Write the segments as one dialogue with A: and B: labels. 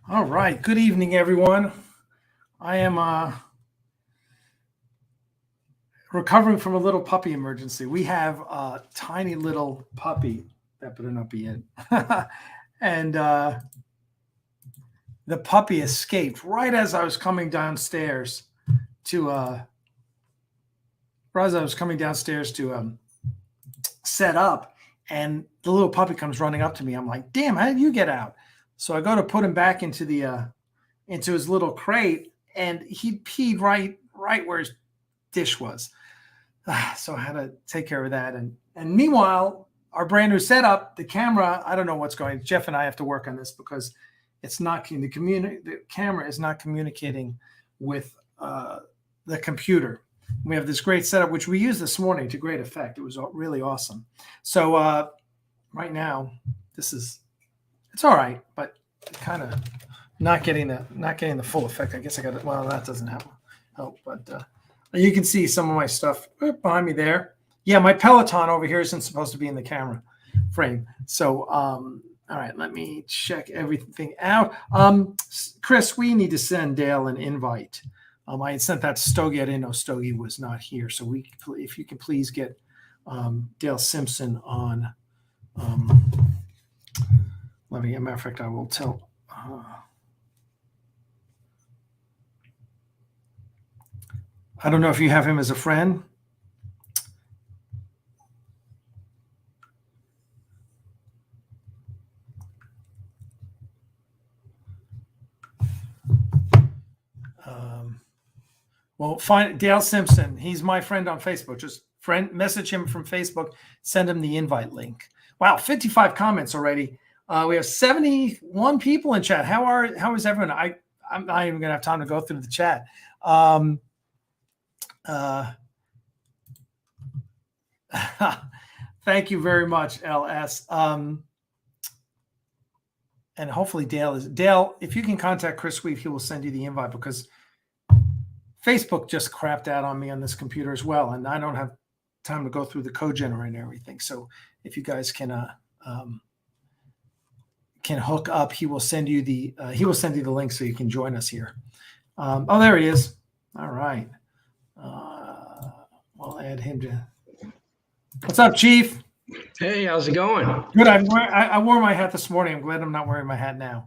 A: All right. Good evening, everyone. I am recovering from a little puppy emergency. We have a tiny little puppy. That better not be it. And the puppy escaped right as I was coming downstairs to set up, and the little puppy comes running up to me. I'm like, damn, how did you get out? So I go to put him back into the into his little crate, and he peed right where his dish was. So I had to take care of that. And meanwhile, our brand new setup, the camera, I don't know what's going. Jeff and I have to work on this because it's not the camera is not communicating with the computer. We have this great setup which we used this morning to great effect. It was really awesome. So right now, it's all right, but kind of not getting the full effect. I guess I got it. Well, that doesn't help, but you can see some of my stuff behind me there. Yeah, my Peloton over here isn't supposed to be in the camera frame. So, all right, let me check everything out. Chris, we need to send Dale an invite. I had sent that to Stogie. I didn't know Stogie was not here. So if you can please get Dale Simpson on. Let me, as a matter of fact, I will tell. I don't know if you have him as a friend. Well, find Dale Simpson. He's my friend on Facebook. Just message him from Facebook. Send him the invite link. Wow, 55 comments already. We have 71 people in chat. How is everyone? I'm not even gonna have time to go through the chat. Thank you very much, LS. And hopefully Dale, if you can contact Chris Weave, he will send you the invite because Facebook just crapped out on me on this computer as well, and I don't have time to go through the code generator and everything. So if you guys can hook up, he will send you the link so you can join us here. Oh, there he is. All right. We'll add him to. What's up, Chief?
B: Hey, how's it going?
A: Good. I wore my hat this morning. I'm glad I'm not wearing my hat now.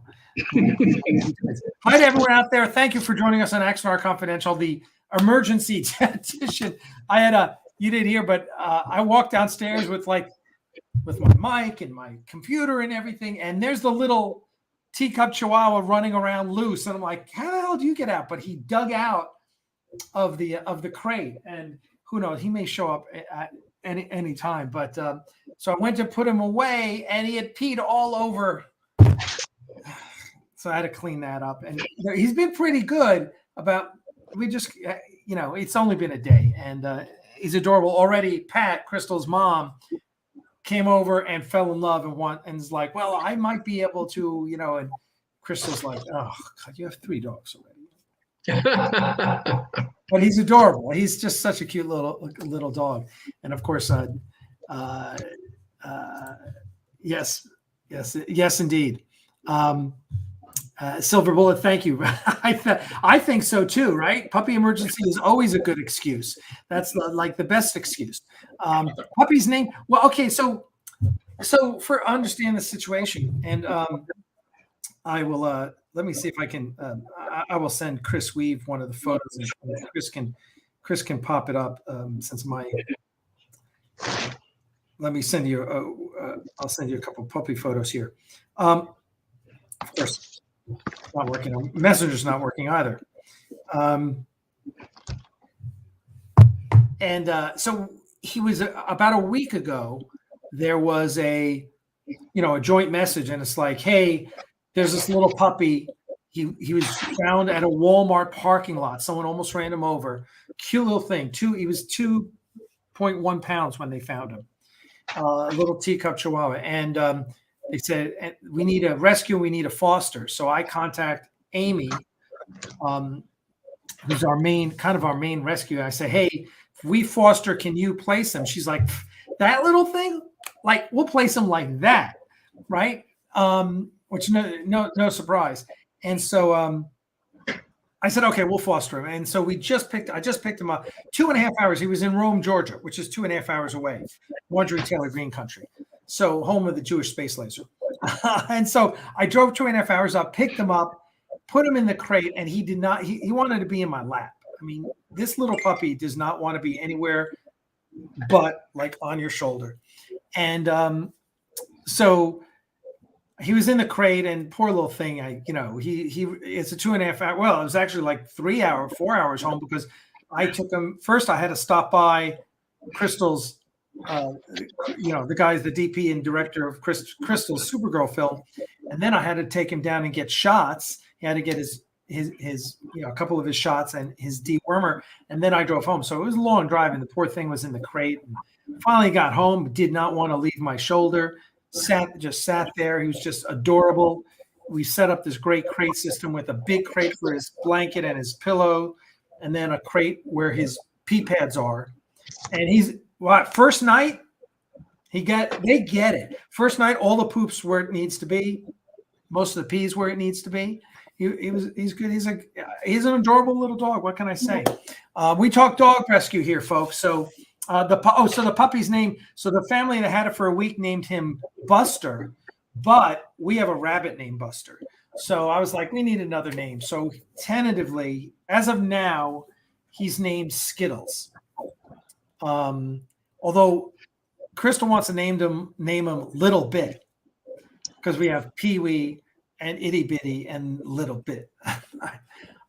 A: Hi to everyone out there. Thank you for joining us on Axanar Confidential, the emergency edition. You didn't hear, but I walked downstairs with my mic and my computer and everything, and there's the little teacup chihuahua running around loose, and I'm like, how the hell do you get out? But he dug out of the crate, and who knows, he may show up at any time. But so I went to put him away, and he had peed all over. So I had to clean that up, and he's been pretty good about. We just, it's only been a day, and he's adorable already. Pat, Crystal's mom, came over and fell in love and is like, well, I might be able to, and Crystal's like, oh God, you have 3 dogs already. But he's adorable. He's just such a cute little dog. And of course, yes, indeed. Silver Bullet, thank you. I think so too, right? Puppy emergency is always a good excuse. That's like the best excuse. Puppy's name. Well, okay, so for understand the situation, and I will let me see if I can. I will send Chris Weave one of the photos, and Chris can pop it up since my. Let me send you. I'll send you a couple of puppy photos here. Of course. Not working. Messenger's not working either. So he was about a week ago. There was a joint message, and it's like, hey, there's this little puppy. He was found at a Walmart parking lot. Someone almost ran him over. Cute little thing. He was 2.1 pounds when they found him. A little teacup chihuahua, and they said we need a rescue. We need a foster. So I contact Amy, who's our main rescue. I say, hey, if we foster, can you place him? She's like, that little thing, like we'll place him like that, right? Which no surprise. And so I said, okay, we'll foster him. And so I just picked him up 2.5 hours. He was in Rome, Georgia, which is 2.5 hours away, Marjorie Taylor Greene country. So home of the Jewish space laser. And so I drove 2.5 hours up, picked him up, put him in the crate, and he did not, he wanted to be in my lap. I mean, this little puppy does not want to be anywhere but like on your shoulder. And so he was in the crate, and poor little thing, it's a 2.5 hour. Well, it was actually like 4 hours home, because I took him first. I had to stop by Crystal's, the guy's the DP and director of Crystal's Supergirl film. And then I had to take him down and get shots. He had to get his a couple of his shots and his dewormer. And then I drove home. So it was a long drive, and the poor thing was in the crate. And finally got home, did not want to leave my shoulder. Sat there. He was just adorable. We set up this great crate system with a big crate for his blanket and his pillow, and then a crate where his pee pads are. And first night, they get it. First night, all the poops where it needs to be, most of the pees where it needs to be. He's good. He's an adorable little dog. What can I say? We talk dog rescue here, folks. So the puppy's name. So the family that had it for a week named him Buster, but we have a rabbit named Buster. So I was like, we need another name. So tentatively, as of now, he's named Skittles. Although Crystal wants to name him Little Bit, because we have Pee Wee and Itty Bitty and Little Bit.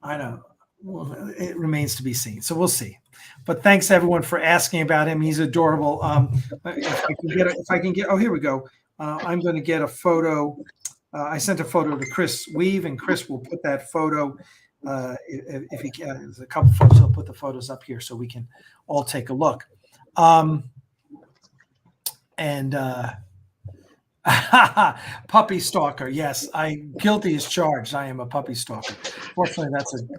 A: I know. Well, it remains to be seen. So we'll see. But thanks everyone for asking about him. He's adorable. If I can get, oh, here we go. I'm going to get a photo. I sent a photo to Chris Weave, and Chris will put that photo. If he can, there's a couple photos. He'll put the photos up here so we can all take a look. Puppy stalker. Yes, guilty as charged. I am a puppy stalker. Fortunately,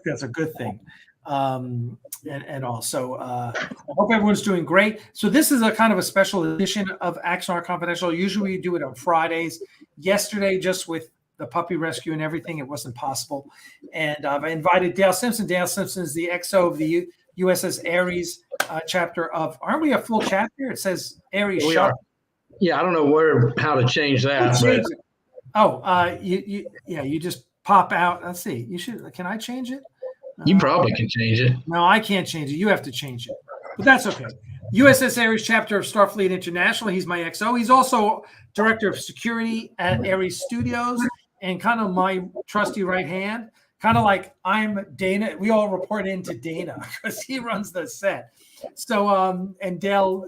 A: that's a good thing. And also, I hope everyone's doing great. So this is a kind of a special edition of Axanar Confidential. Usually we do it on Fridays. Yesterday, just with the puppy rescue and everything, it wasn't possible. And I invited Dale Simpson. Dale Simpson is the XO of the USS Ares chapter of. Aren't we a full chapter? It says Ares Shuttle.
B: Yeah, I don't know how to change that.
A: You just pop out. Let's see. You should. Can I change it?
B: You probably can change it.
A: No, I can't change it. You have to change it. But that's okay. USS Ares chapter of Starfleet International. He's my XO. He's also director of security at Ares Studios and kind of my trusty right hand. Kind of like I'm Dana. We all report into Dana because he runs the set. So, and Dale,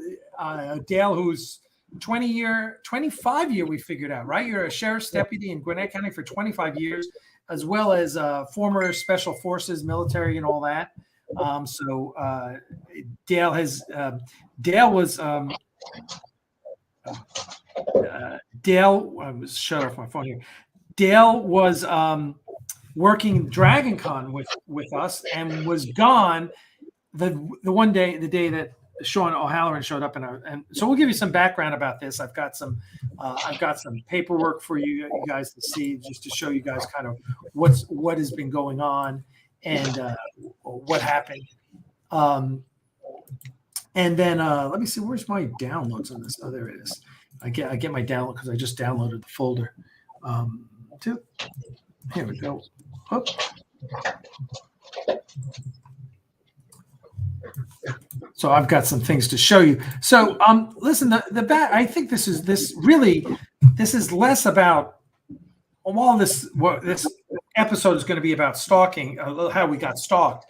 A: who's 25 year, we figured out, right? You're a sheriff's deputy in Gwinnett County for 25 years, as well as former special forces, military, and all that. Dale was I was shut off my phone here. Dale was working Dragon Con with us and was gone the day that Shawn O'Halloran showed up, and so we'll give you some background about this. I've got some paperwork for you guys to see, just to show you guys kind of what has been going on and what happened. And then let me see, where's my downloads on this? Oh, there it is. I get my download because I just downloaded the folder. Here we go. Oop. So I've got some things to show you. So listen, I think this is less about this episode is going to be about stalking, how we got stalked.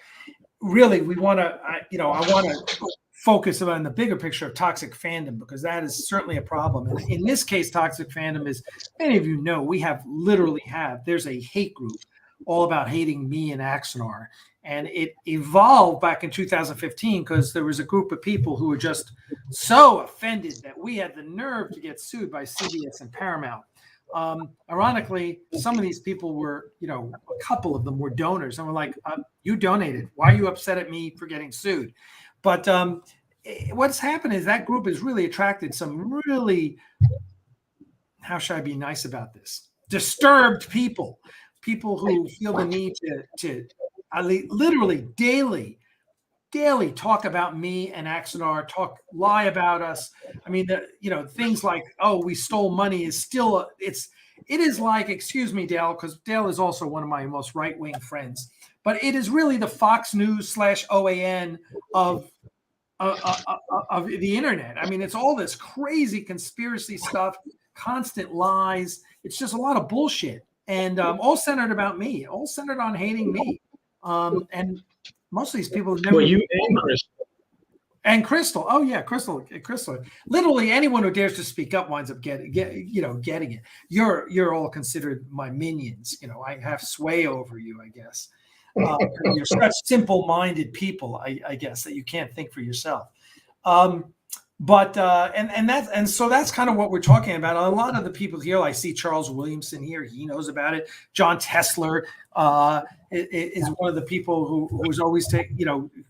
A: Really, we want to, I want to focus on the bigger picture of toxic fandom, because that is certainly a problem. And in this case, toxic fandom is, many of you know, there's a hate group all about hating me and Axanar. And it evolved back in 2015 because there was a group of people who were just so offended that we had the nerve to get sued by CBS and Paramount. Ironically, some of these people were, a couple of them were donors, and we're like, you donated. Why are you upset at me for getting sued? But what's happened is that group has really attracted some really, how should I be nice about this? Disturbed people who feel the need to literally daily talk about me and Axanar, lie about us. I mean, things like, oh, we stole money is still, it is like, excuse me, Dale, because Dale is also one of my most right-wing friends, but it is really the Fox News /OAN of the internet. I mean, it's all this crazy conspiracy stuff, constant lies. It's just a lot of bullshit, and all centered about me, all centered on hating me. And most of these people have never. Well,
B: you and
A: Crystal. Oh yeah, Crystal. Literally anyone who dares to speak up winds up getting it. You're all considered my minions. I have sway over you, I guess. You're such simple-minded people, I guess, that you can't think for yourself. So that's kind of what we're talking about. A lot of the people here, I see Charles Williamson here. He knows about it. John Tesler is one of the people who's always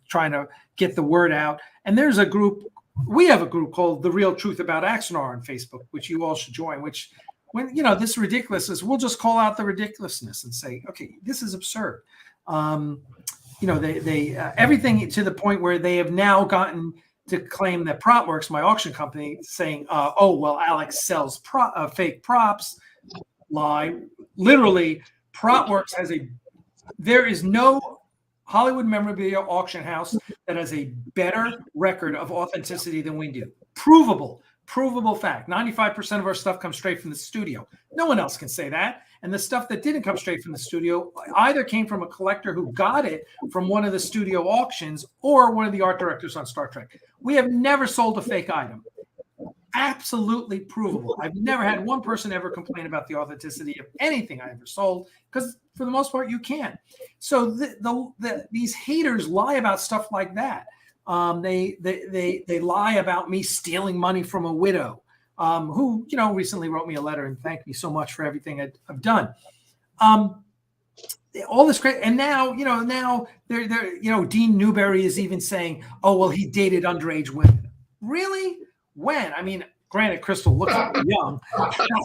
A: trying to get the word out. And there's a group. We have a group called The Real Truth About Axanar on Facebook, which you all should join. Which, when this ridiculousness, we'll just call out the ridiculousness and say, okay, this is absurd. They everything to the point where they have now gotten to claim that PropWorks, my auction company, saying, oh, well, Alex sells fake props. Lie. Literally, PropWorks there is no Hollywood memorabilia auction house that has a better record of authenticity than we do. Provable fact. 95% of our stuff comes straight from the studio. No one else can say that. And the stuff that didn't come straight from the studio either came from a collector who got it from one of the studio auctions or one of the art directors on Star Trek. We have never sold a fake item. Absolutely provable. I've never had one person ever complain about the authenticity of anything I ever sold, because for the most part, you can't. So these haters lie about stuff like that. They lie about me stealing money from a widow. Who recently wrote me a letter and thanked me so much for everything I've done. All this great, and now they're Dean Newberry is even saying, oh well, he dated underage women. Really? When? I mean, granted, Crystal looks young,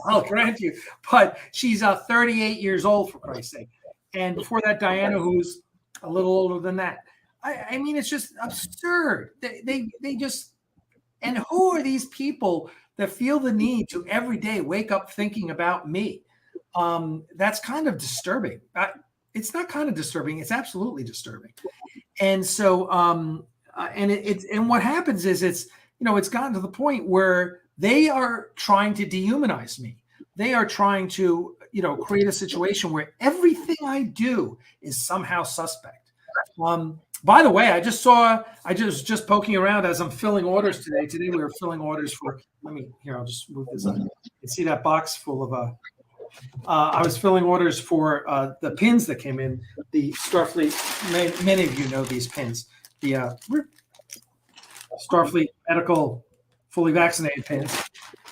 A: I'll grant you, but she's 38 years old, for Christ's sake. And before that, Diana, who's a little older than that. I mean, it's just absurd. They just, and who are these people that feel the need to every day wake up thinking about me? That's kind of disturbing. It's not kind of disturbing. It's absolutely disturbing. And so, and what happens is it's gotten to the point where they are trying to dehumanize me. They are trying to, create a situation where everything I do is somehow suspect. By the way, I just poking around as I'm filling orders today. Today we were filling orders for, I'll just move this up. You can see that box full of, I was filling orders for the pins that came in, the Starfleet, many of you know these pins, the Starfleet medical fully vaccinated pins,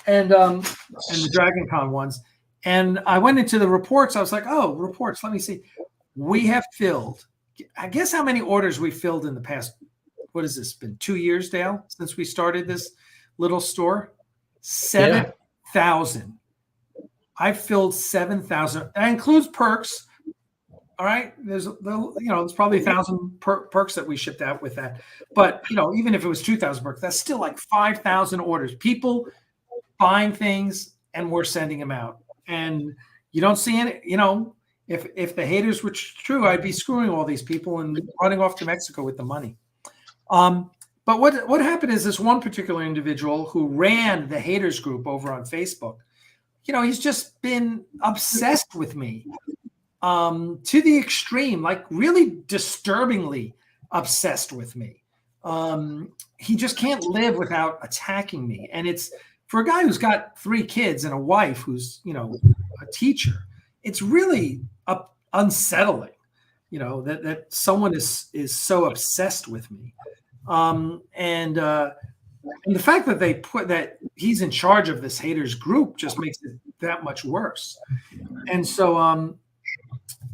A: and the Dragon Con ones. And I went into the reports. I was like, oh, reports, let me see. We have filled, I guess how many orders we filled in the past, what has this been, 2 years, Dale, since we started this little store? 7,000. I filled 7,000. That includes perks. All right. There's probably 1,000 perks that we shipped out with that. But, even if it was 2,000 perks, that's still like 5,000 orders. People buying things and we're sending them out. And you don't see any, if the haters were true, I'd be screwing all these people and running off to Mexico with the money. But what happened is this one particular individual who ran the haters group over on Facebook, he's just been obsessed with me to the extreme, like really disturbingly obsessed with me. he just can't live without attacking me. And it's for a guy who's got 3 kids and a wife who's, a teacher, it's really unsettling, that someone is so obsessed with me. And the fact that they put that he's in charge of this haters group just makes it that much worse. And so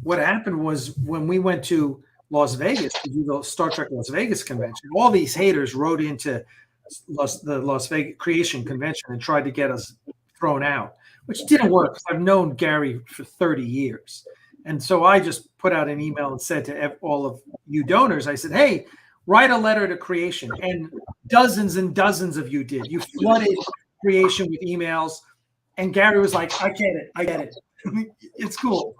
A: what happened was when we went to Las Vegas to do the Star Trek Las Vegas convention, all these haters rode into the Las Vegas Creation Convention and tried to get us thrown out, which didn't work. I've known Gary for 30 years. And so I just put out an email and said to all of you donors, I said, hey, write a letter to Creation. And dozens and dozens of you did. You flooded Creation with emails. And Gary was like, I get it. It's cool.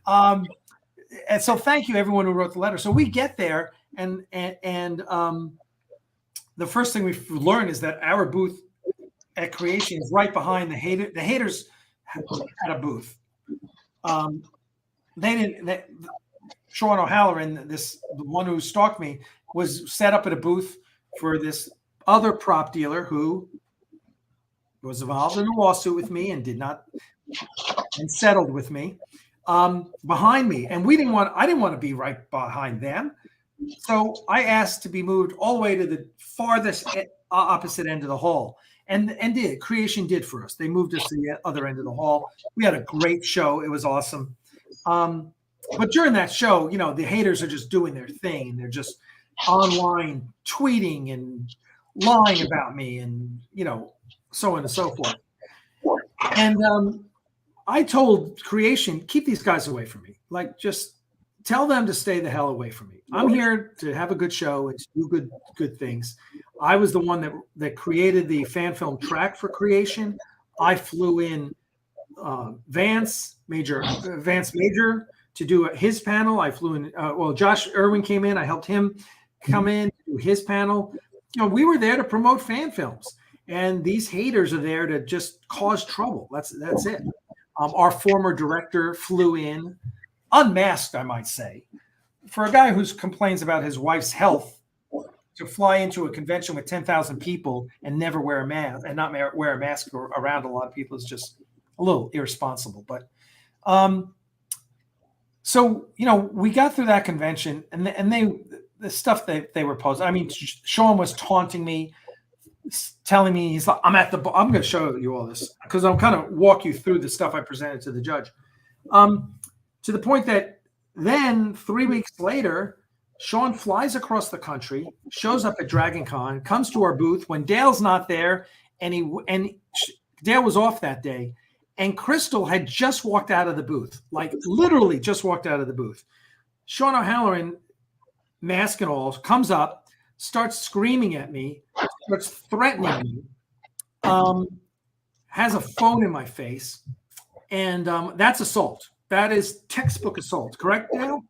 A: And so thank you, everyone who wrote the letter. So we get there, and the first thing we learn is that our booth at Creation is right behind the hater. The haters had a booth. Shawn O'Halloran, the one who stalked me, was set up at a booth for this other prop dealer who was involved in a lawsuit with me and settled with me behind me. And I didn't want to be right behind them. So I asked to be moved all the way to the farthest opposite end of the hall. And Creation did for us. They moved us to the other end of the hall. We had a great show. It was awesome. But during that show, the haters are just doing their thing. They're just online tweeting and lying about me and, so on and so forth. And I told Creation, keep these guys away from me. Like, just tell them to stay the hell away from me. I'm here to have a good show and to do good things. I was the one that created the fan film track for Creation. I flew in Vance Major to do his panel. I flew in, Josh Irwin came in. I helped him come in to do his panel. We were there to promote fan films. And these haters are there to just cause trouble. That's it. Our former director flew in, unmasked, I might say. For a guy who complains about his wife's health, to fly into a convention with 10,000 people and never wear a mask and not wear a mask around a lot of people is just a little irresponsible. But so we got through that convention, and the stuff they were posting. I mean, Shawn was taunting me, telling me he's like, I'm going to show you all this because I'm kind of walk you through the stuff I presented to the judge. To the point that then 3 weeks later, Shawn flies across the country, shows up at Dragon Con, comes to our booth when Dale's not there, and Dale was off that day, and Crystal had just walked out of the booth, like literally just walked out of the booth. Shawn O'Halloran, mask and all, comes up, starts screaming at me, starts threatening me, has a phone in my face, and that's assault. That is textbook assault, correct, Dale?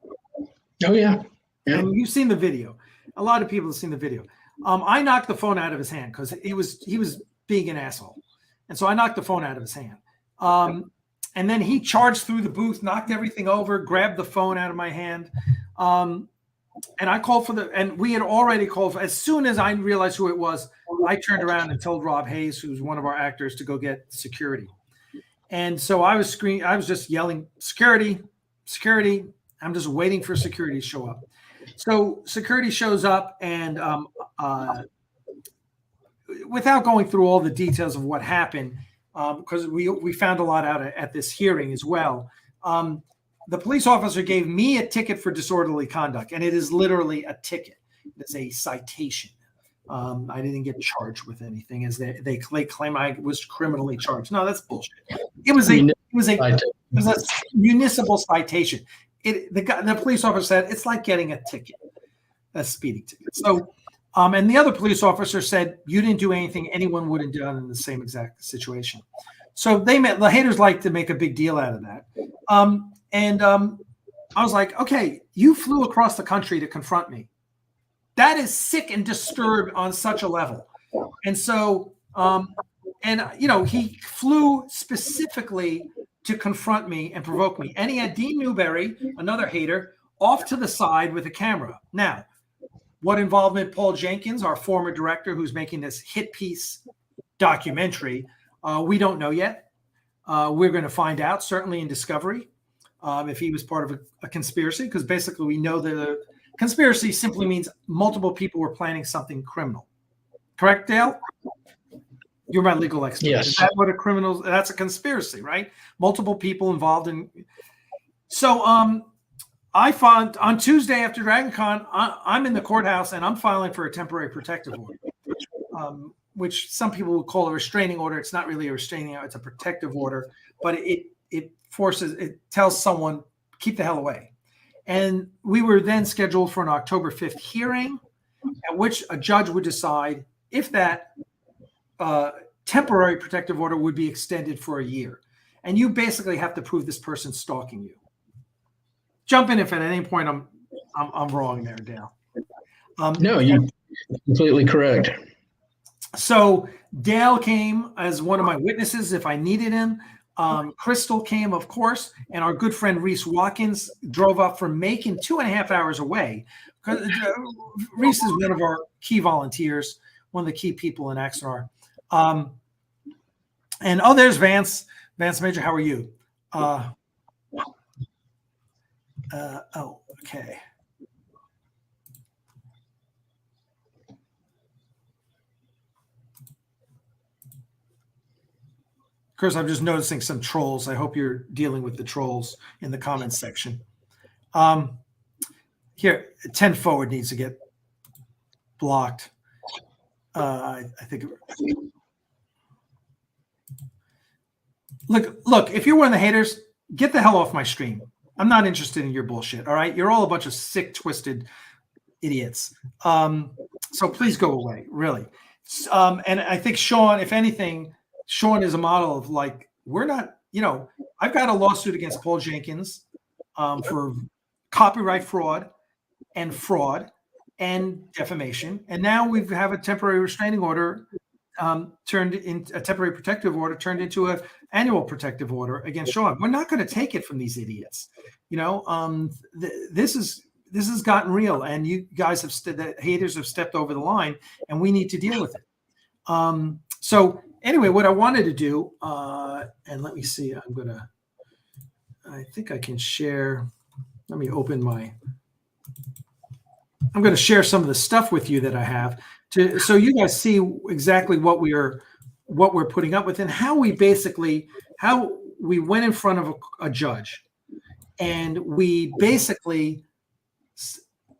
B: Oh, yeah.
A: And you've seen the video. A lot of people have seen the video. I knocked the phone out of his hand because he was being an asshole. And so I knocked the phone out of his hand. And then he charged through the booth, knocked everything over, grabbed the phone out of my hand. And I called and we had already called as soon as I realized who it was, I turned around and told Rob Hayes, who's one of our actors, to go get security. And so I was just yelling, security, security. I'm just waiting for security to show up. So security shows up, and without going through all the details of what happened, because we found a lot out at this hearing as well. The police officer gave me a ticket for disorderly conduct, and it is literally a ticket. It's a citation. I didn't get charged with anything, as they claim I was criminally charged. No, that's bullshit. It was a municipal citation. The police officer said it's like getting a ticket, a speeding ticket. So, and the other police officer said you didn't do anything anyone would have done in the same exact situation. So the haters like to make a big deal out of that. I was like, okay, you flew across the country to confront me. That is sick and disturbed on such a level. And so, he flew specifically to confront me and provoke me. And he had Dean Newberry, another hater, off to the side with a camera. Now, What involvement Paul Jenkins, our former director, who's making this hit piece documentary, we don't know yet. We're going to find out, certainly in Discovery, if he was part of a conspiracy, because basically we know that a conspiracy simply means multiple people were planning something criminal. Correct, Dale? You're my legal expert.
B: Yes.
A: Is that what a criminal? That's a conspiracy, right? Multiple people involved in. So, I found on Tuesday after DragonCon, I'm in the courthouse and I'm filing for a temporary protective order, which some people would call a restraining order. It's not really a restraining order; it's a protective order, but it tells someone keep the hell away. And we were then scheduled for an October 5th hearing, at which a judge would decide if that temporary protective order would be extended for a year. And you basically have to prove this person's stalking you. Jump in if at any point I'm wrong there, Dale.
B: No, you're completely correct.
A: So Dale came as one of my witnesses if I needed him. Crystal came, of course, and our good friend Reese Watkins drove up from Macon 2.5 hours away. Reese is one of our key volunteers, one of the key people in Axanar. And there's Vance. Vance Major, how are you? Okay. Chris, I'm just noticing some trolls. I hope you're dealing with the trolls in the comments section. Here, 10 forward needs to get blocked. I think. Look, if you're one of the haters, get the hell off my stream. I'm not interested in your bullshit. All right. You're all a bunch of sick, twisted idiots. So please go away, really. And I think Shawn, if anything, Shawn is a model of like, we're not, I've got a lawsuit against Paul Jenkins for copyright fraud and defamation. And now we have a temporary restraining order turned into a temporary protective order turned into an annual protective order against Shawn. We're not going to take it from these idiots. This has gotten real, and you guys the haters have stepped over the line, and we need to deal with it. So anyway, what I wanted to do, and let me see, I think I can share. Let me open I'm going to share some of the stuff with you that I have so you guys see exactly what we're putting up with and how we went in front of a judge and we basically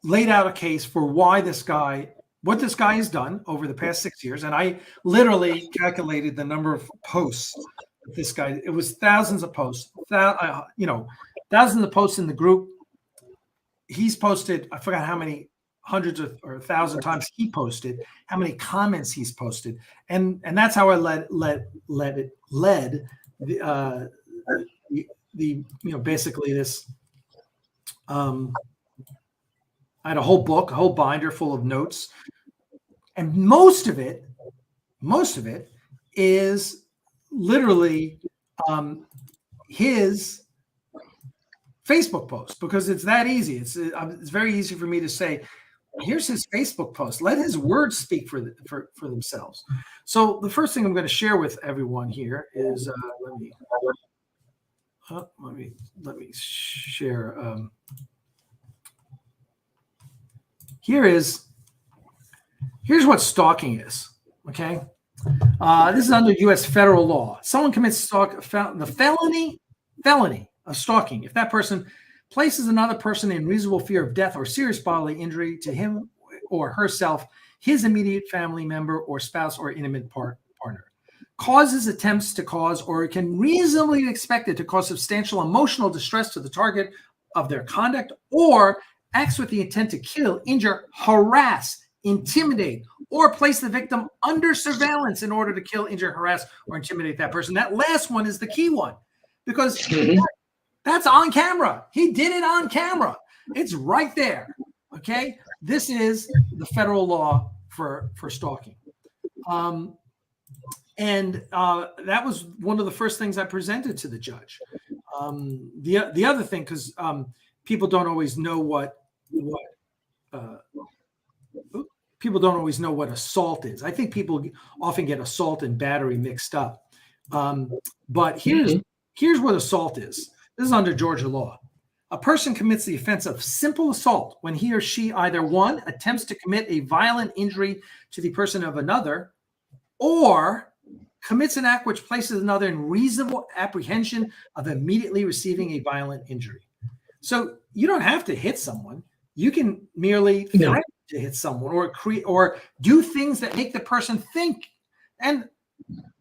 A: laid out a case for what this guy has done over the past 6 years. And I literally calculated the number of posts that this guy, it was thousands of posts, thousands of posts in the group. He's posted, I forgot how many hundreds or 1,000 times he posted, how many comments he's posted. And that's how I led basically this, I had a whole book, a whole binder full of notes. And most of it is literally his Facebook post, because it's that easy. It's very easy for me to say, here's his Facebook post. Let his words speak for themselves. So the first thing I'm going to share with everyone here is let me share. Here's what stalking is. Okay, this is under U.S. federal law. Someone commits the felony of stalking if that person places another person in reasonable fear of death or serious bodily injury to him or herself, his immediate family member or spouse or intimate partner, causes, attempts to cause, or can reasonably be expected to cause substantial emotional distress to the target of their conduct, or acts with the intent to kill, injure, harass, intimidate, or place the victim under surveillance in order to kill, injure, harass, or intimidate that person. That last one is the key one, because that's on camera. He did it on camera. It's right there. Okay. This is the federal law for stalking. And that was one of the first things I presented to the judge. The other thing, because people don't always know what people don't always know what assault is. I think people often get assault and battery mixed up. But here's what assault is. This is under Georgia law. A person commits the offense of simple assault when he or she either, one, attempts to commit a violent injury to the person of another, or commits an act which places another in reasonable apprehension of immediately receiving a violent injury. So you don't have to hit someone. You can merely threaten to hit someone or create or do things that make the person think. And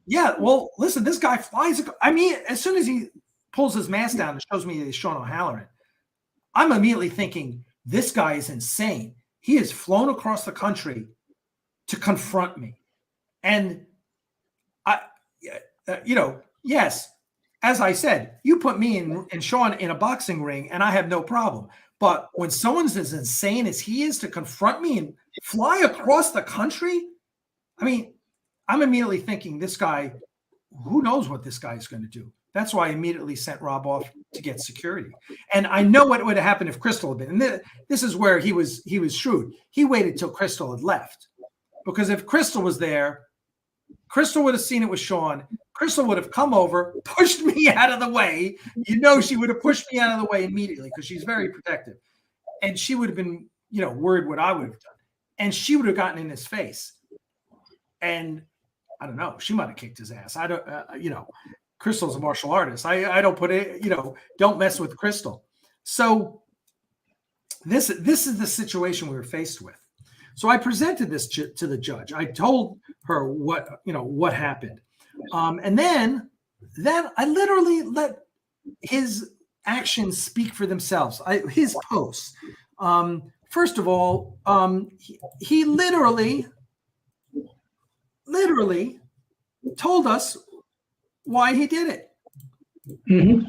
A: yeah, well, listen, this guy flies. I mean, as soon as he pulls his mask down and shows me he's Shawn O'Halloran, I'm immediately thinking, this guy is insane. He has flown across the country to confront me. And yes, as I said, you put me and Shawn in a boxing ring and I have no problem. But when someone's as insane as he is to confront me and fly across the country, I mean, I'm immediately thinking, this guy, who knows what this guy is going to do? That's why I immediately sent Rob off to get security. And I know what would have happened if Crystal had been. And this is where he was shrewd. He waited till Crystal had left. Because if Crystal was there, Crystal would have seen it with Shawn. Crystal would have come over, pushed me out of the way. You know, she would have pushed me out of the way immediately because she's very protective. And she would have been, worried what I would have done. And she would have gotten in his face. And I don't know, she might have kicked his ass. I don't, Crystal's a martial artist. I don't put it, don't mess with Crystal. So this is the situation we were faced with. So I presented this to the judge. I told her what happened. And then I literally let his actions speak for themselves. His posts. First of all, he literally told us why he did it.
B: Mm-hmm.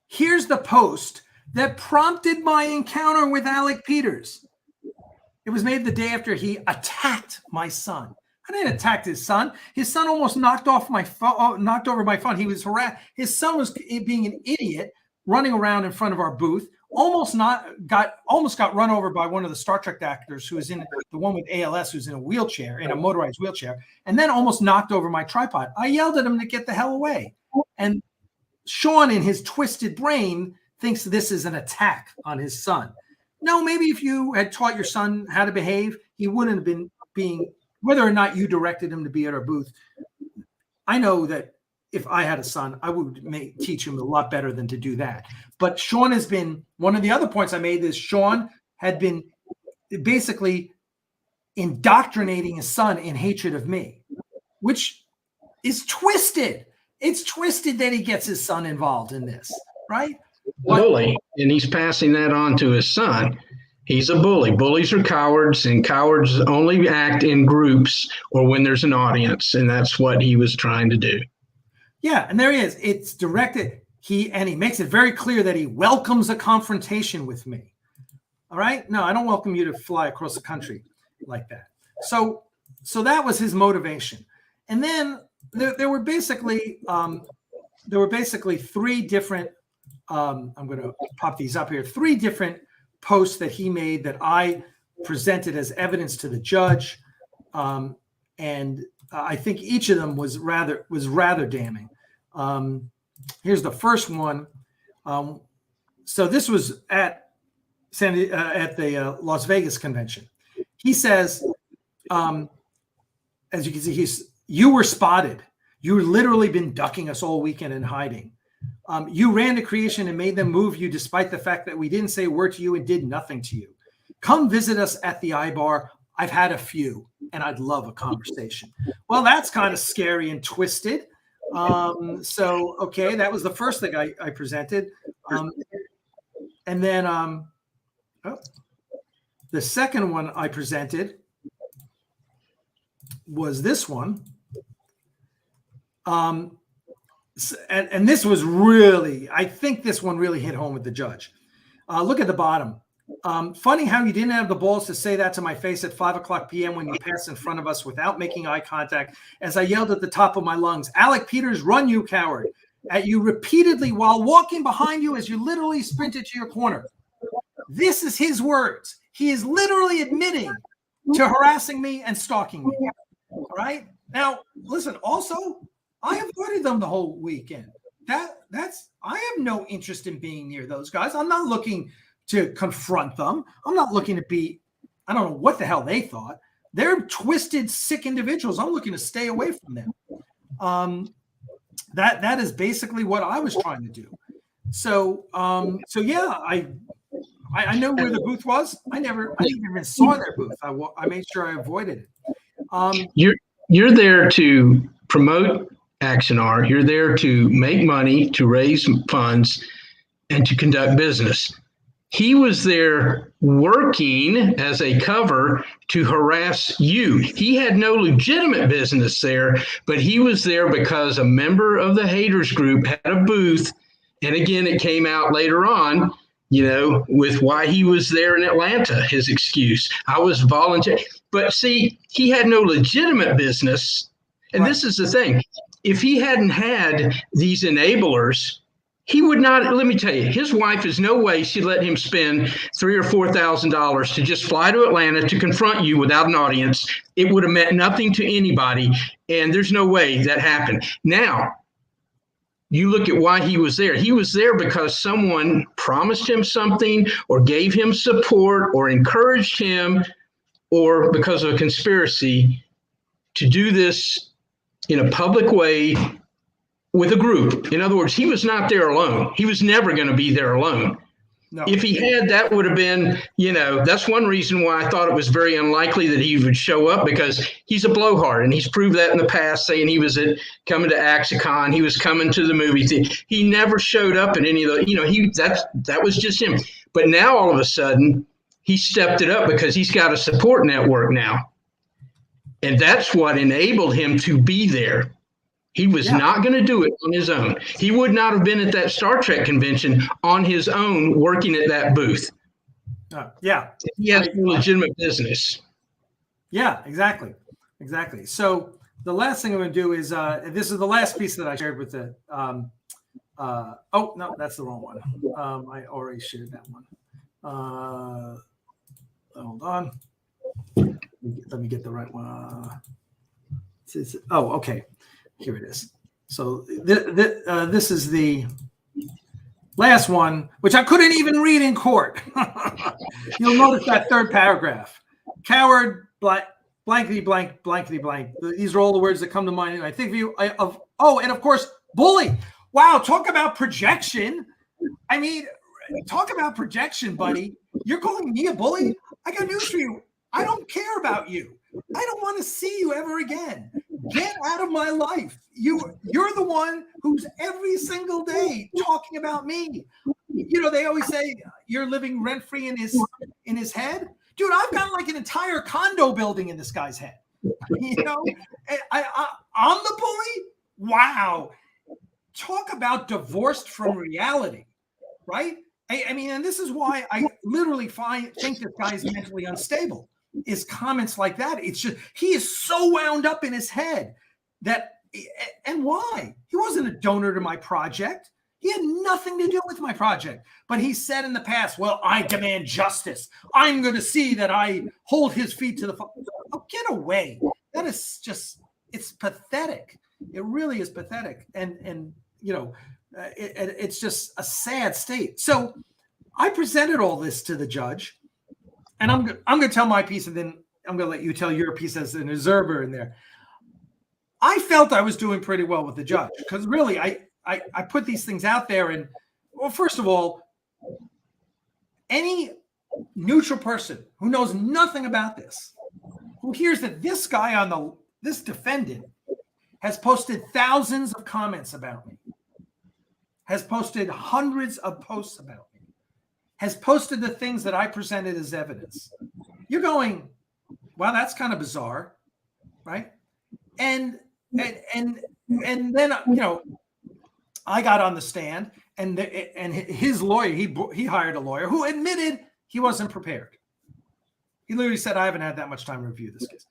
A: Here's the post that prompted my encounter with Alec Peters. It was made the day after he attacked my son. I didn't attack his son. His son almost knocked over my phone. He was harassed. His son was being an idiot, running around in front of our booth. Almost got run over by one of the Star Trek actors who is in the one with ALS, who's in a wheelchair, in a motorized wheelchair, and then almost knocked over my tripod. I yelled at him to get the hell away. And Shawn, in his twisted brain, thinks this is an attack on his son. No, maybe if you had taught your son how to behave, he wouldn't have been being, whether or not you directed him to be at our booth. I know that if I had a son, I would teach him a lot better than to do that. But Shawn has been, one of the other points I made is Shawn had been basically indoctrinating his son in hatred of me, which is twisted. It's twisted that he gets his son involved in this, right?
B: Bully, and he's passing that on to his son. He's a bully. Bullies are cowards, and cowards only act in groups or when there's an audience, and that's what he was trying to do.
A: Yeah, and there he is. It's directed. He makes it very clear that he welcomes a confrontation with me. All right? No, I don't welcome you to fly across the country like that. So that was his motivation. And then there were basically three different. I'm going to pop these up here. 3 different posts that he made that I presented as evidence to the judge, and I think each of them was rather damning. Here's the first one. So this was at the Las Vegas convention. He says, as you can see, you were spotted. You've literally been ducking us all weekend and hiding. You ran to creation and made them move you despite the fact that we didn't say a word to you and did nothing to you. Come visit us at the iBar. I've had a few, and I'd love a conversation. Well, that's kind of scary and twisted. Okay, that was the first thing I presented. And then the second one I presented was this one. And this was really, I think this one really hit home with the judge. Look at the bottom. Funny how you didn't have the balls to say that to my face at 5:00 p.m. when you passed in front of us without making eye contact, as I yelled at the top of my lungs, Alec Peters, run, you coward, at you repeatedly while walking behind you as you literally sprinted to your corner. This is his words. He is literally admitting to harassing me and stalking me. All right. Now, listen, also, I avoided them the whole weekend. I have no interest in being near those guys. I'm not looking to confront them. I'm not looking to be, I don't know what the hell they thought. They're twisted, sick individuals. I'm looking to stay away from them. That is basically what I was trying to do. So yeah, I know where the booth was. I didn't even saw their booth. I made sure I avoided it.
B: You're there to promote Axanar. You're there to make money, to raise funds, and to conduct business. He was there working as a cover to harass you. He had no legitimate business there, but he was there because a member of the haters group had a booth. And again, it came out later on, with why he was there in Atlanta, his excuse. I was voluntary. But see, he had no legitimate business. And This is the thing. If he hadn't had these enablers, he would not. Let me tell you, his wife is no way she'd let him spend $3,000 or $4,000 to just fly to Atlanta to confront you without an audience. It would have meant nothing to anybody. And there's no way that happened. Now, you look at why he was there. He was there because someone promised him something or gave him support or encouraged him, or because of a conspiracy to do this in a public way with a group. In other words, he was not there alone. He was never going to be there alone. No. If he had, that would have been, that's one reason why I thought it was very unlikely that he would show up, because he's a blowhard, and he's proved that in the past, saying he was coming to Axanar, he was coming to the movie theater. He never showed up at any of the, that was just him. But now all of a sudden, he stepped it up because he's got a support network now. And that's what enabled him to be there. He was not going to do it on his own. He would not have been at that Star Trek convention on his own working at that booth. He has no legitimate business.
A: Yeah, exactly. So the last thing I'm going to do is, this is the last piece that I shared with the, oh, no, that's the wrong one. I already shared that one. Hold on. Let me get the right one. Oh, okay. Here it is. So this is the last one, which I couldn't even read in court. You'll notice that third paragraph. Coward, blankety blank, blankety blank. These are all the words that come to mind. I think and of course, bully. Wow, talk about projection. I mean, talk about projection, buddy. You're calling me a bully? I got news for you. I don't care about you. I don't want to see you ever again. Get out of my life. You're the one who's every single day talking about me. They always say you're living rent-free in his head. Dude, I've got like an entire condo building in this guy's head. I'm the bully? Wow. Talk about divorced from reality, right? I mean, and this is why I literally think this guy's mentally unstable. Is comments like that. It's just, he is so wound up in his head and why? He wasn't a donor to my project. He had nothing to do with my project. But he said in the past, well, I demand justice. I'm going to see that I hold his feet to the fire. Oh, get away. That is just, it's pathetic. It really is pathetic. And it's just a sad state. So I presented all this to the judge. And I'm going to tell my piece, and then I'm going to let you tell your piece as an observer in there. I felt I was doing pretty well with the judge, because really I put these things out there. And, well, first of all, any neutral person who knows nothing about this, who hears that this guy this defendant has posted thousands of comments about me, has posted hundreds of posts about me, has posted the things that I presented as evidence. You're going, well, that's kind of bizarre, right? And then I got on the stand, and his lawyer, he hired a lawyer who admitted he wasn't prepared. He literally said, I haven't had that much time to review this case.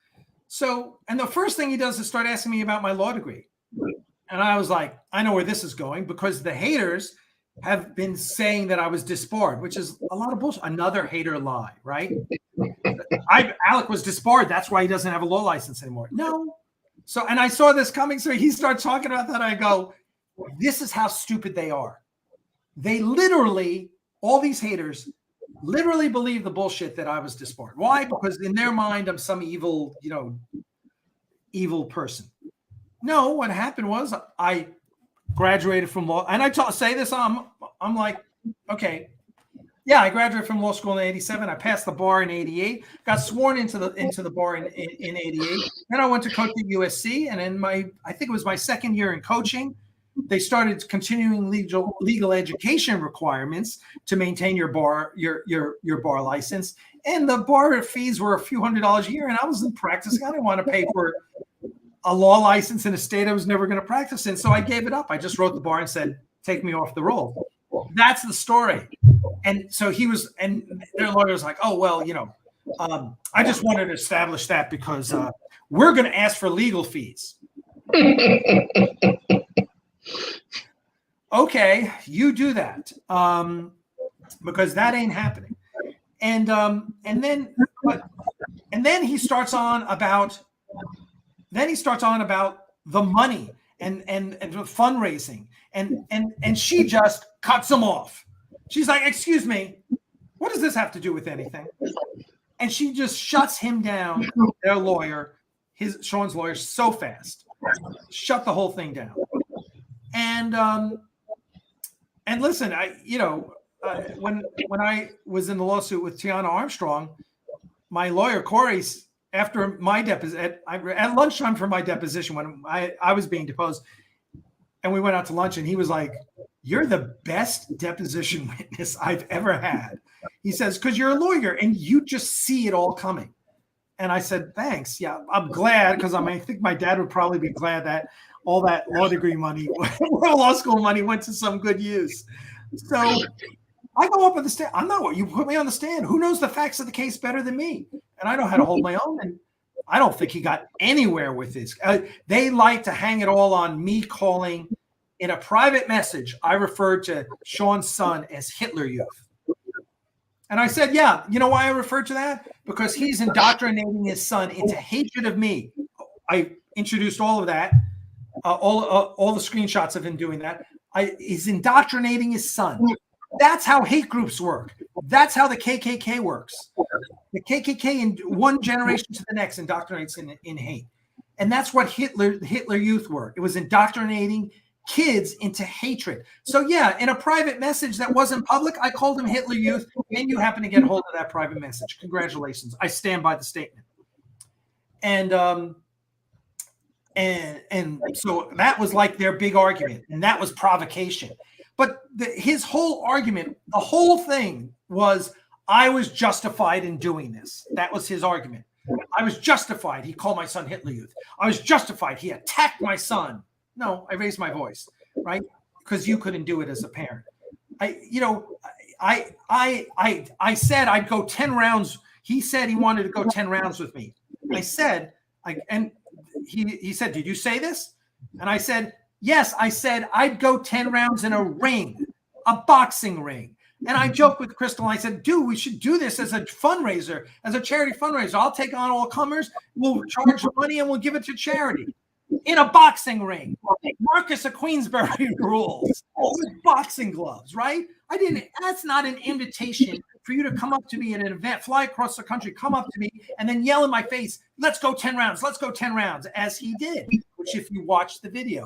A: So, and the first thing he does is start asking me about my law degree. And I was like, I know where this is going, because the haters have been saying that I was disbarred, which is a lot of bullshit. Another hater lie, right? Alec was disbarred. That's why he doesn't have a law license anymore. No. So, and I saw this coming. So he starts talking about that. I go, this is how stupid they are. They literally, all these haters literally believe the bullshit that I was disbarred. Why? Because in their mind, I'm some evil, evil person. No, what happened was I graduated from law, and I say this. I'm like, okay, yeah, I graduated from law school in '87. I passed the bar in '88. Got sworn into the bar in '88. Then I went to coach at USC, and in I think it was my second year in coaching, they started continuing legal education requirements to maintain your bar license, and the bar fees were a few $100s a year, and I wasn't practicing. I didn't want to pay for a law license in a state I was never going to practice in, so I gave it up. I just wrote the bar and said, "Take me off the roll." That's the story. And so and their lawyer was like, "Oh well, I just wanted to establish that because we're going to ask for legal fees." Okay, you do that, because that ain't happening. And then he starts on about the money and fundraising, and she just cuts him off. She's like, "Excuse me, what does this have to do with anything?" And she just shuts him down. Their lawyer, Shawn's lawyer, so fast, shut the whole thing down. And listen, when I was in the lawsuit with Tiana Armstrong, my lawyer Corey, after my deposition, at lunchtime for my deposition when I was being deposed, and we went out to lunch, and he was like, "You're the best deposition witness I've ever had." He says, "Because you're a lawyer and you just see it all coming." And I said, "Thanks. Yeah, I'm glad, because I think my dad would probably be glad that all that law degree money, law school money, went to some good use." So I go up on the stand. I'm not what you put me on the stand. Who knows the facts of the case better than me? And I know how to hold my own. And I don't think he got anywhere with this. They like to hang it all on me calling in a private message. I referred to Shawn's son as Hitler Youth. And I said, yeah, you know why I referred to that? Because he's indoctrinating his son into hatred of me. I introduced all of that, all the screenshots of him doing that. He's indoctrinating his son. That's how hate groups work. That's how the KKK works. The KKK in one generation to the next indoctrinates in hate. And that's what Hitler Youth were. It was indoctrinating kids into hatred. So yeah, in a private message that wasn't public, I called him Hitler Youth, and you happen to get a hold of that private message. Congratulations. I stand by the statement. And so that was like their big argument, and that was provocation. But his whole argument, the whole thing was, I was justified in doing this. That was his argument. I was justified. He called my son Hitler Youth. I was justified. He attacked my son. No, I raised my voice, right? Because you couldn't do it as a parent. I said I'd go 10 rounds. He said he wanted to go 10 rounds with me. I said, and he said, "Did you say this?" And I said, "Yes, I said I'd go 10 rounds in a ring, a boxing ring." And I joked with Crystal. I said, "Dude, we should do this as a fundraiser, as a charity fundraiser. I'll take on all comers. We'll charge money and we'll give it to charity in a boxing ring. Marcus of Queensberry rules with boxing gloves, right?" That's not an invitation for you to come up to me at an event, fly across the country, come up to me and then yell in my face, "Let's go 10 rounds. Let's go 10 rounds," as he did, which if you watch the video,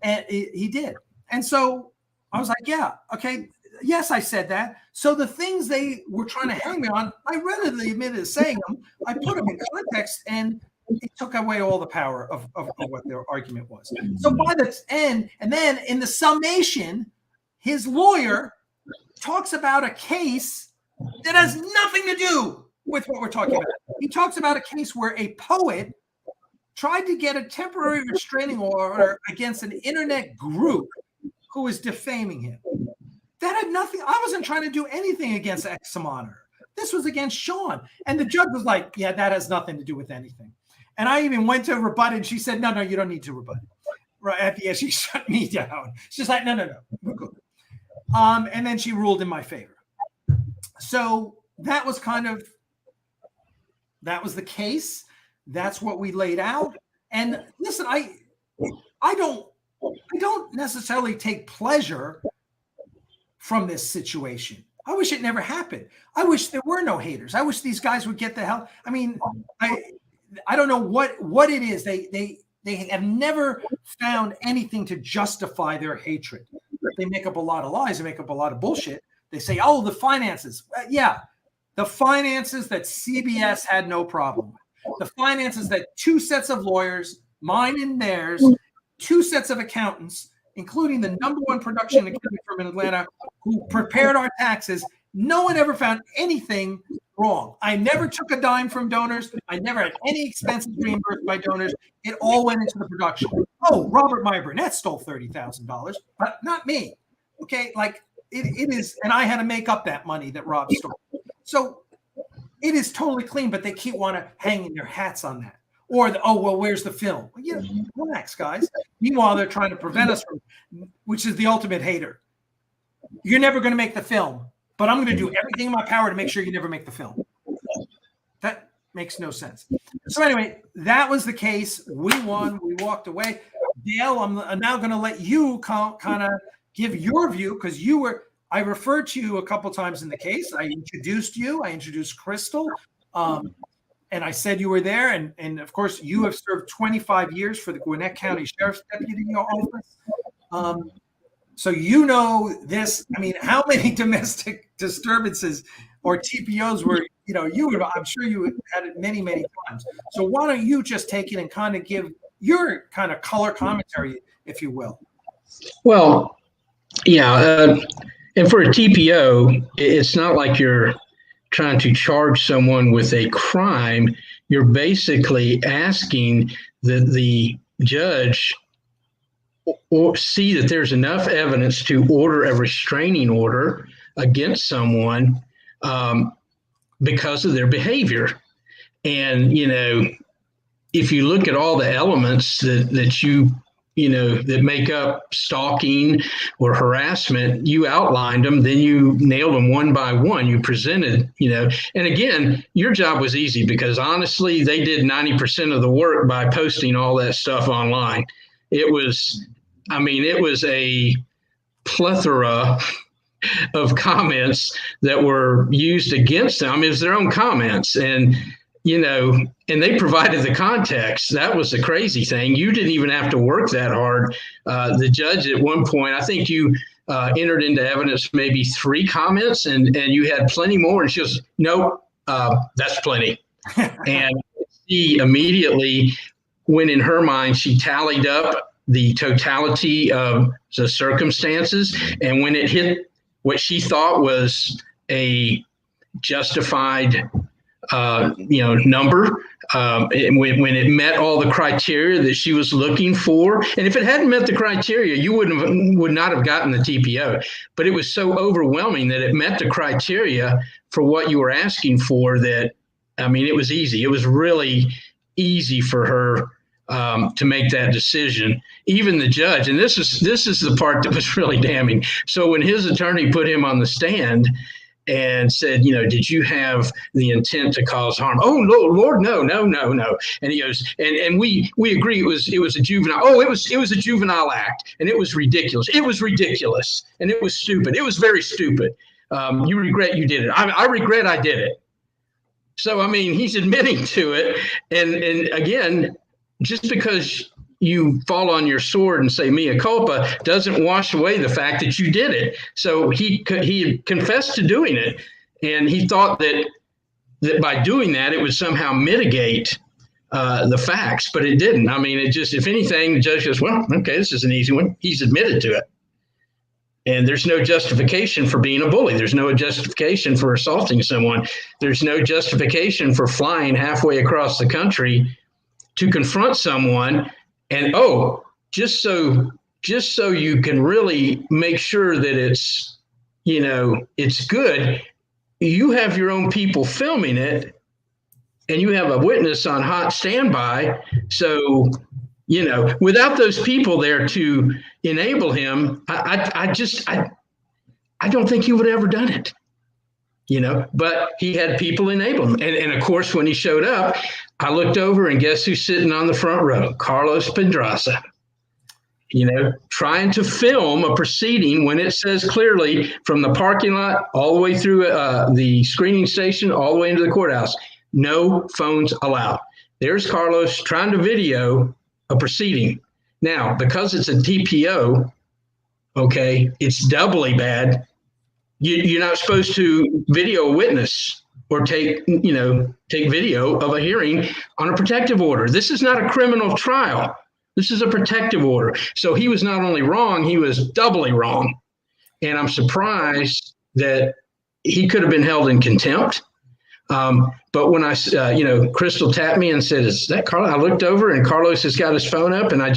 A: and he did. And so I was like, yeah, okay. Yes, I said that. So the things they were trying to hang me on, I readily admitted saying them. I put them in context, and it took away all the power of what their argument was. So by the end, and then in the summation, his lawyer talks about a case that has nothing to do with what we're talking about. He talks about a case where a poet tried to get a temporary restraining order against an internet group who was defaming him. That had nothing. I wasn't trying to do anything against Axanar. This was against Shawn. And the judge was like, yeah, that has nothing to do with anything. And I even went to rebut it, and she said, no, you don't need to rebut it. Right at the end, she shut me down. She's like, no, we're good. And then she ruled in my favor. So that was the case. That's what we laid out. And listen, I don't necessarily take pleasure from this situation. I wish it never happened. I wish there were no haters. I wish these guys would get the hell. I mean, I don't know what it is. They have never found anything to justify their hatred. They make up a lot of lies. They make up a lot of bullshit. They say, oh, the finances. Yeah, the finances that CBS had no problem with. The finances that two sets of lawyers, mine and theirs, two sets of accountants, including the #1 production accountant from Atlanta, who prepared our taxes. No one ever found anything wrong. I never took a dime from donors. I never had any expenses reimbursed by donors. It all went into the production. Oh, Robert Meyer Burnett stole $30,000, but not me. Okay, like it is, and I had to make up that money that Rob stole. So it is totally clean, but they keep want to hang their hats on that. Or, where's the film? Well, yeah, relax, guys. Meanwhile, they're trying to prevent us from, which is the ultimate hater. You're never going to make the film, but I'm going to do everything in my power to make sure you never make the film. That makes no sense. So anyway, that was the case. We won. We walked away. Dale, I'm now going to let you kind of give your view, because I referred to you a couple times in the case. I introduced you. I introduced Crystal. And I said you were there, and of course you have served 25 years for the Gwinnett County Sheriff's Deputy Office. So you know this. I mean, how many domestic disturbances or TPOs were, I'm sure you had it many, many times. So why don't you just take it and kind of give your kind of color commentary, if you will.
B: Well, yeah. And for a TPO, it's not like you're trying to charge someone with a crime. You're basically asking that the judge or see that there's enough evidence to order a restraining order against someone because of their behavior. And, if you look at all the elements that make up stalking or harassment, you outlined them, then you nailed them one by one. You presented, and again, your job was easy because honestly, they did 90% of the work by posting all that stuff online. It was a plethora of comments that were used against them. It was their own comments. And they provided the context. That was the crazy thing. You didn't even have to work that hard. The judge at one point, I think you entered into evidence maybe 3 comments, and you had plenty more. And she goes, nope, that's plenty. And she immediately, when in her mind, she tallied up the totality of the circumstances. And when it hit what she thought was a justified number, when it met all the criteria that she was looking for. And if it hadn't met the criteria, you would not have gotten the TPO. But it was so overwhelming that it met the criteria for what you were asking for that, it was easy. It was really easy for her to make that decision. Even the judge, and this is the part that was really damning. So when his attorney put him on the stand and said, did you have the intent to cause harm? Oh, no, Lord, no. And he goes, and we agree it was a juvenile. Oh, it was a juvenile act, and it was ridiculous. It was ridiculous, and it was stupid. It was very stupid. You regret you did it. I regret I did it. So, he's admitting to it. And again, just because you fall on your sword and say mea culpa doesn't wash away the fact that you did it. So he confessed to doing it, and he thought that by doing that, it would somehow mitigate the facts, but it didn't. It just, if anything, the judge goes, well, okay, this is an easy one. He's admitted to it. And there's no justification for being a bully. There's no justification for assaulting someone. There's no justification for flying halfway across the country to confront someone. And just so you can really make sure that it's, it's good, you have your own people filming it, and you have a witness on hot standby. So, without those people there to enable him, I don't think he would have ever done it. But he had people enable him. And of course, when he showed up, I looked over and guess who's sitting on the front row? Carlos Pedraza, trying to film a proceeding when it says clearly from the parking lot all the way through the screening station, all the way into the courthouse, no phones allowed. There's Carlos trying to video a proceeding. Now, because it's a TPO, okay, it's doubly bad. You're not supposed to video a witness or take video of a hearing on a protective order. This is not a criminal trial. This is a protective order. So he was not only wrong, he was doubly wrong. And I'm surprised that he could have been held in contempt. But when Crystal tapped me and said, "Is that Carlos?" I looked over and Carlos has got his phone up, and I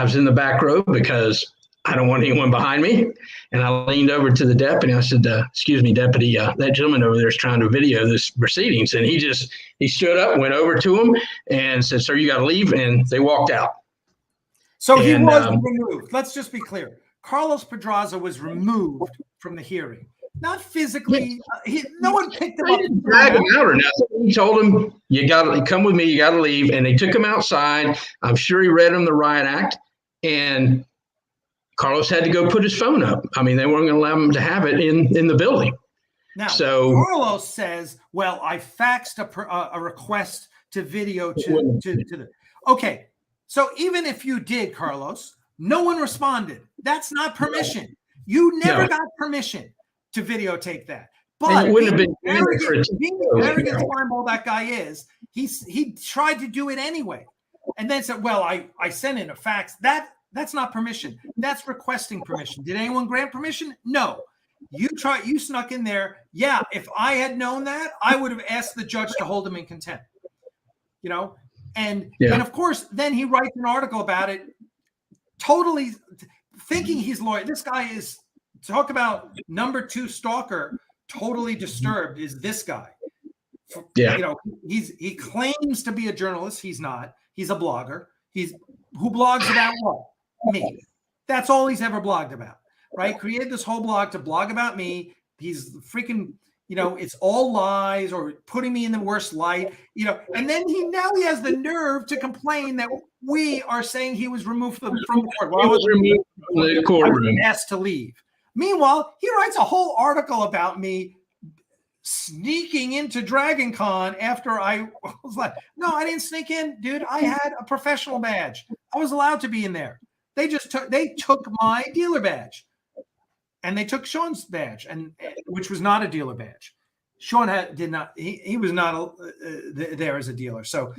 B: was in the back row because I don't want anyone behind me. And I leaned over to the deputy. I said, "Excuse me, deputy, that gentleman over there is trying to video this proceedings." And he stood up, went over to him and said, "Sir, you got to leave." And they walked out.
A: So he was removed. Let's just be clear. Carlos Pedraza was removed from the hearing. Not physically. No one picked him up.
B: Drag him out or nothing. He told him, "You got to come with me. You got to leave." And they took him outside. I'm sure he read him the riot act. And Carlos had to go put his phone up. I mean, they weren't going to allow him to have it in the building.
A: Now,
B: so
A: Carlos says, "Well, I faxed a request to video to the." Okay, so even if you did, Carlos, no one responded. That's not permission. You never got permission to videotape that. But
B: it wouldn't have been
A: arrogant slime that guy is. He tried to do it anyway, and then said, "Well, I sent in a fax." That's not permission. That's requesting permission. Did anyone grant permission? No. You snuck in there. Yeah, if I had known that, I would have asked the judge to hold him in contempt. And of course, then he writes an article about it, totally thinking he's loyal. This guy is, talk about number 2 stalker, totally disturbed is this guy.
B: Yeah.
A: He claims to be a journalist. He's not. He's a blogger. Who blogs about what? Me. That's all he's ever blogged about, right? Created this whole blog to blog about me. He's freaking, it's all lies or putting me in the worst light, and then he has the nerve to complain that we are saying he was removed from the court. Well,
B: he was removed from the courtroom.
A: Asked to leave. Meanwhile, he writes a whole article about me sneaking into Dragon Con after I was like, "No, I didn't sneak in, dude. I had a professional badge. I was allowed to be in there. They took my dealer badge, and they took Shawn's badge, and which was not a dealer badge. Shawn did not. He was not there as a dealer. So,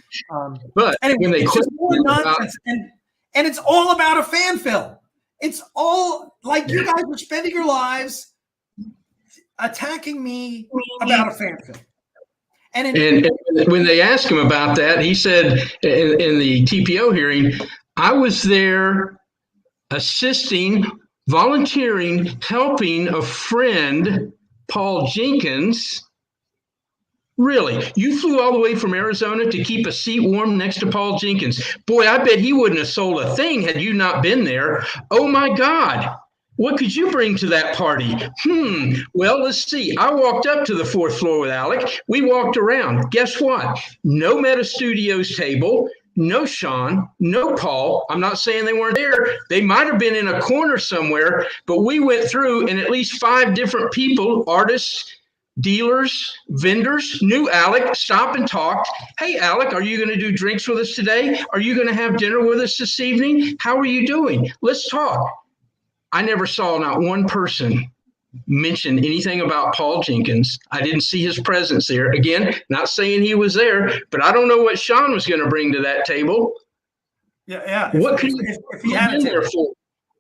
B: but anyway,
A: it's just more nonsense, and it's all about a fan film. It's all like you guys are spending your lives attacking me about a fan film. And
B: when they asked him about that, he said in the TPO hearing, "I was there assisting, volunteering, helping a friend, Paul Jenkins." Really? You flew all the way from Arizona to keep a seat warm next to Paul Jenkins. Boy, I bet he wouldn't have sold a thing had you not been there. Oh, my God. What could you bring to that party? Well, let's see. I walked up to the 4th floor with Alec. We walked around. Guess what? No Meta Studios table. No Shawn, no Paul. I'm not saying they weren't there. They might have been in a corner somewhere, but we went through and at least 5 different people, artists, dealers, vendors, knew Alec, stopped and talked. "Hey, Alec, are you going to do drinks with us today? Are you going to have dinner with us this evening? How are you doing? Let's talk." I never saw not one person mention anything about Paul Jenkins. I didn't see his presence there. Again, not saying he was there, but I don't know what Shawn was going to bring to that table.
A: Yeah.
B: What could he have been there for?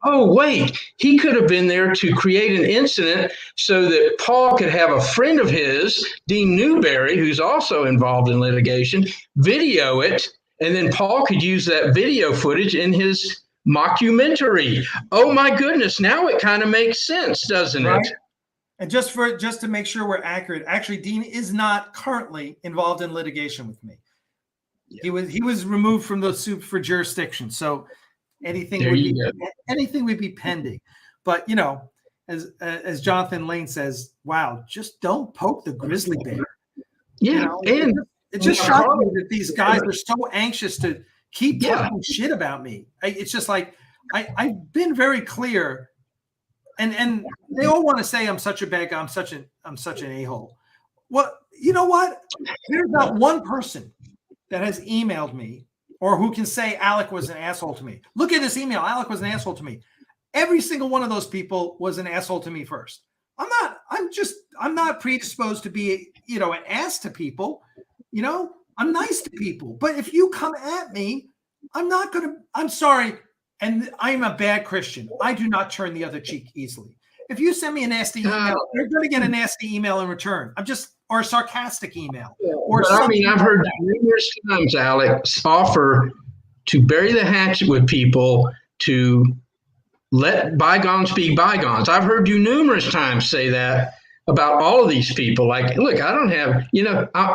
B: Oh, wait, he could have been there to create an incident so that Paul could have a friend of his, Dean Newberry, who's also involved in litigation, video it, and then Paul could use that video footage in his mockumentary. Oh my goodness, now it kind of makes sense, doesn't it?
A: And just to make sure we're accurate, actually Dean is not currently involved in litigation with me. Yeah. He was removed from the suit for jurisdiction. So anything would be pending. But as Jonathan Lane says, wow, just don't poke the grizzly bear.
B: Yeah, and
A: it just shocks me that these guys are so anxious to keep talking shit about me. It's just like I've been very clear, and they all want to say I'm such a bad guy. I'm such an a-hole. Well, you know what? There's not one person that has emailed me or who can say Alec was an asshole to me. Look at this email. Alec was an asshole to me. Every single one of those people was an asshole to me first. I'm not predisposed to be, an ass to people. I'm nice to people. But if you come at me, I'm sorry. And I'm a bad Christian. I do not turn the other cheek easily. If you send me a nasty email, you're going to get a nasty email in return. Or a sarcastic email.
B: I've heard numerous times, Alex, offer to bury the hatchet with people, to let bygones be bygones. I've heard you numerous times say that about all of these people. Like, look, I don't have,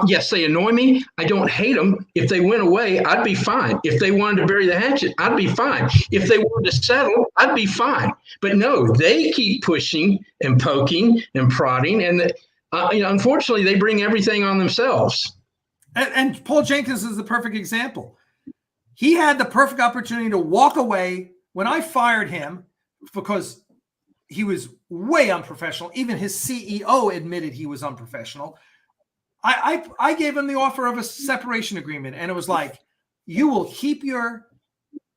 B: yes, they annoy me. I don't hate them. If they went away, I'd be fine. If they wanted to bury the hatchet, I'd be fine. If they wanted to settle, I'd be fine. But no, they keep pushing and poking and prodding. And unfortunately, they bring everything on themselves.
A: And Paul Jenkins is the perfect example. He had the perfect opportunity to walk away when I fired him because he was way unprofessional. Even his CEO admitted he was unprofessional. I gave him the offer of a separation agreement, and it was like, you will keep your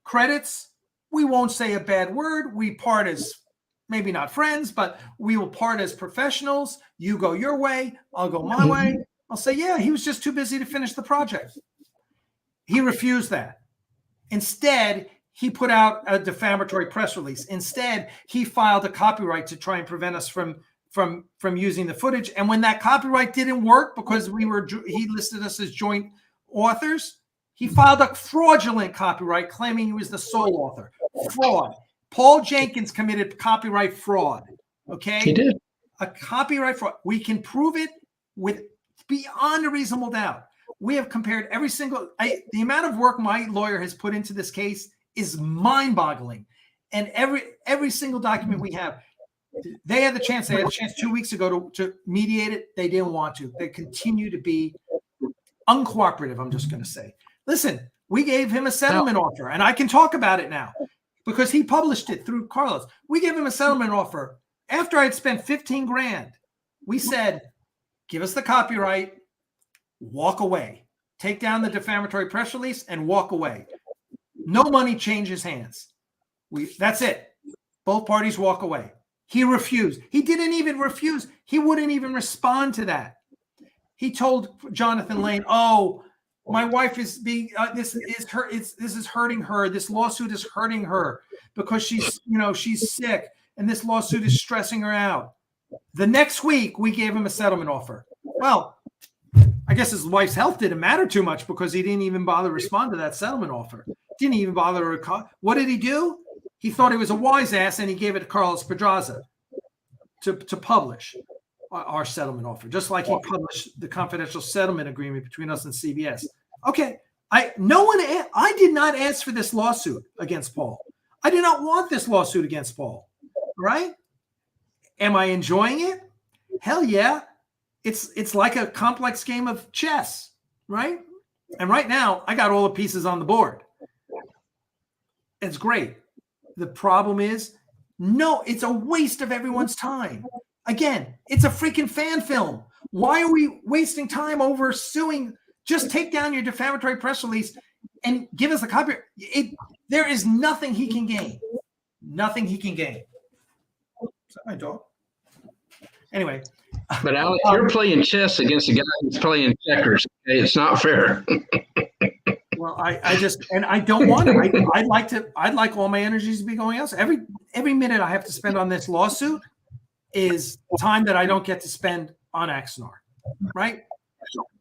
A: credits. We won't say a bad word. We part as maybe not friends, but we will part as professionals. You go your way. I'll go my way. I'll say, yeah, he was just too busy to finish the project. He refused that. Instead, he put out a defamatory press release. Instead, he filed a copyright to try and prevent us from using the footage. And when that copyright didn't work because he listed us as joint authors, he filed a fraudulent copyright claiming he was the sole author. Fraud. Paul Jenkins committed copyright fraud. Okay?
B: He did.
A: A copyright fraud. We can prove it with beyond a reasonable doubt. We have compared every single the amount of work my lawyer has put into this case is mind-boggling. And every single document we have, they had the chance. They had a chance 2 weeks ago to mediate it. They didn't want to. They continue to be uncooperative, I'm just going to say. Listen, we gave him a settlement offer, and I can talk about it now because he published it through Carlos. We gave him a settlement offer after I'd spent $15,000. We said, give us the copyright, walk away, take down the defamatory press release, and walk away. No money changes hands. That's it. Both parties walk away. He refused. He didn't even refuse. He wouldn't even respond to that. He told Jonathan Lane, "Oh, my wife is being this is hurting her. This lawsuit is hurting her because she's sick, and this lawsuit is stressing her out." The next week, we gave him a settlement offer. Well, I guess his wife's health didn't matter too much because he didn't even bother to respond to that settlement offer. Didn't even bother to call. What did he do? He thought he was a wise ass, and he gave it to Carlos Pedraza to publish our settlement offer, just like he published the confidential settlement agreement between us and CBS. Okay, I did not ask for this lawsuit against Paul. I do not want this lawsuit against Paul. Right? Am I enjoying it? Hell yeah. It's like a complex game of chess, right? And right now, I got all the pieces on the board. It's great. The problem is, no, it's a waste of everyone's time. Again, it's a freaking fan film. Why are we wasting time over suing? Just take down your defamatory press release and give us a copy. There is nothing he can gain. Nothing he can gain. Is that my dog? Anyway.
B: But Alex, you're playing chess against a guy who's playing checkers. Okay? It's not fair.
A: Well, I don't want it. I'd like all my energies to be going else. Every minute I have to spend on this lawsuit is time that I don't get to spend on Axanar, right?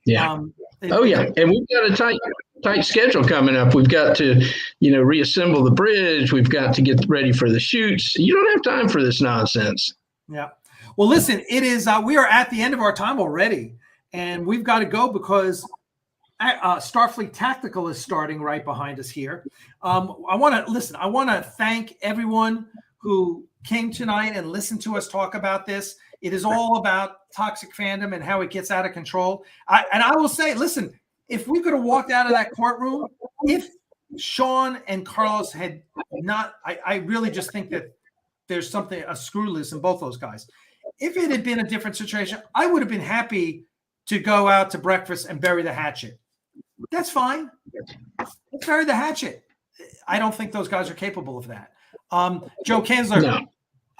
B: Yeah. And we've got a tight schedule coming up. We've got to, reassemble the bridge. We've got to get ready for the shoots. You don't have time for this nonsense.
A: Yeah. Well, listen, it is. We are at the end of our time already, and we've got to go because Starfleet Tactical is starting right behind us here. I want to thank everyone who came tonight and listened to us talk about this. It is all about toxic fandom and how it gets out of control. I will say, listen, if we could have walked out of that courtroom, if Shawn and Carlos had not, I really just think that there's a screw loose in both those guys. If it had been a different situation, I would have been happy to go out to breakfast and bury the hatchet. That's fine. Let's bury the hatchet. I don't think those guys are capable of that. Joe Kinsler,
B: No.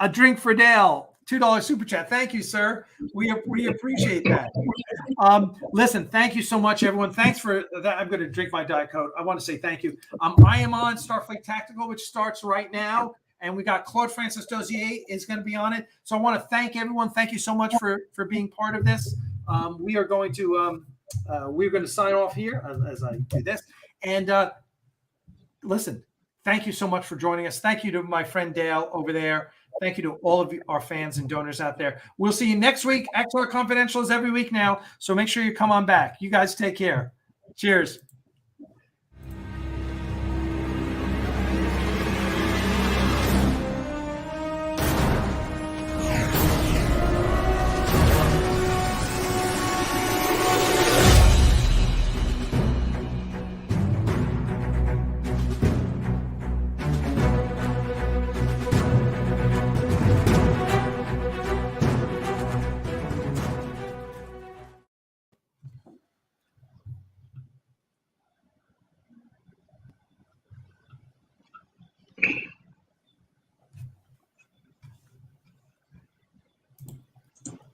A: A drink for Dale, $2 super chat. Thank you, sir. We appreciate that. Listen, thank you so much, everyone. Thanks for that. I'm going to drink my Diet Coke. I want to say thank you. I am on Starfleet Tactical, which starts right now. And we got Claude Francis Dozier is going to be on it. So I want to thank everyone. Thank you so much for being part of this. We are going to sign off here as I do this. And listen, thank you so much for joining us. Thank you to my friend Dale over there. Thank you to all of our fans and donors out there. We'll see you next week. Axanar Confidential is every week now. So make sure you come on back. You guys take care. Cheers.